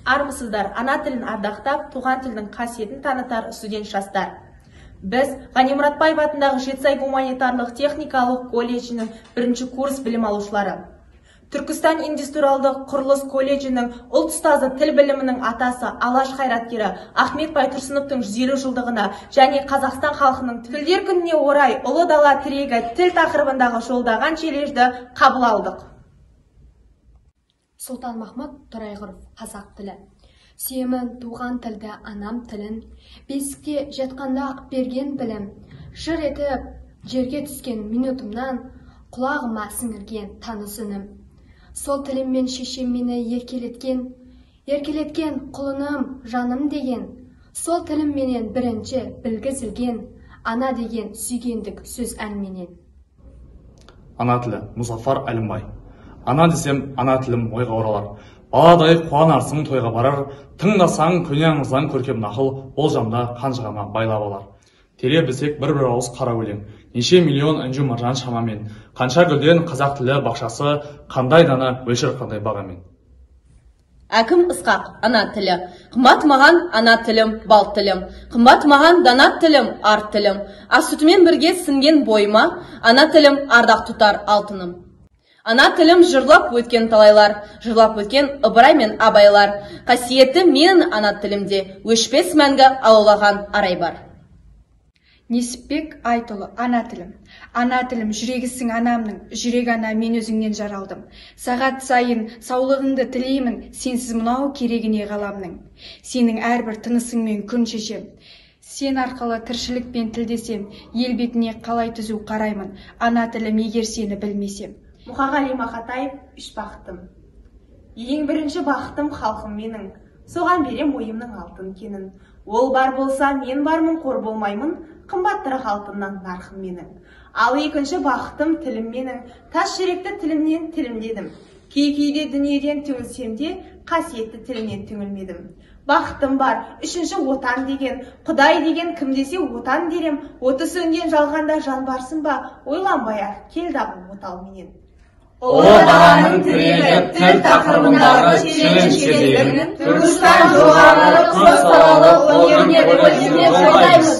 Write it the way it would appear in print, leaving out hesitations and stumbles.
Армысыздар, ана тілін ардақтап, туған тілдің қасиетін танытар студент жастар. Біз Ғани Мұратбаев атындағы Жетісай гуманитарлық техникалық колледжінің 1-ші курс білім алушылары. Түркістан индустриалдық құрылыс колледжінің ұлт ұстазы тіл білімінің атасы Алаш қайраткері Ахмет Байтұрсыновтың 150 жылдығына және Қазақстан халқының тілдер күніне орай ұлы дала тірегі тіл тақырыбындағы жолдаған челленджді қабыл алдық. Сұлтанмахмұт Торайғыров, қазақ тілі. Сүйемін туған тілді анам тілін, бесікке жатқанда ақ берген білім, жыр етіп жерге түскен минутымнан құлағыма сіңірген танысыным. Сол тіліммен шешем мені еркелеткен құлыным жаным деген, сол тілімменен бірінші білгізілген ана деген сүйгендік сөз әнменен. Ана тілі Мұзафар Әлімбай. Ана десем, ана тілім ойға оралар. Баладай қуанарсың тойға барар, тыңдасаң көне аңыздан көркем нақыл, болжамда қанжығама байлап алар. Тере білсек бір ауыз қара өлең, неше миллион інжу маржан шамамен, қанша гүлден қазақ тілі бақшасы, қандай дана өлшер қандай бағамен. Әкім Ысқақ, ана тілі. Қымбат маған ана тілім, бал тілім. Қымбат маған дана тілім, ар тілім. Ас сүтімен бірге сіңген бойыма, ана тілім ардақ тұтар алтыным. Ана тілім жырлап өткен талайлар, жырлап өткен Ыбырай мен Абайлар. Қасиеті менің ана тілімде, өшпес мәңгі алаулаған арай бар. Несіпбек Айтұлы, ана тілім. Ана тілім, жүрегісің анамның, жүрек ана мен өзіңнен жаралдым. Сағат сайын саулығыңды тілеймін, сенсіз мынау керегіне ғаламның. Сенің әрбір тынысыңмен күн шешем. Сен арқылы тіршілікпен тілдесем, ел бетіне қалай түзу қараймын, ана тілім егер сені білмесем. Мұқағали Мақатаев, үш бақытым. Ең бірінші бақытым халқым менің, соған берем ойымның алтын кенін. Ол бар болса, мен бармын, қор болмаймын, қымбаттырақ алтыннан нарқым менің. Ал екінші бақытым тілім менің, тас жүректі тілімнен тілімдедім. Кей-кейде дүниеден түңілсем де, қасиетті тілімнен түңілмедім. Бақытым бар, үшінші отан деген, Құдай деген кім десе отан дерем, оты сөнген жалғанда жан барсын ба, ойланбай-ақ келдағы отал менен. Ұлы даланың тірегі тіл тақырыбындағы челлендж кезегін Түркістан жоғары көпсалалы өнеріне жолдаймыз.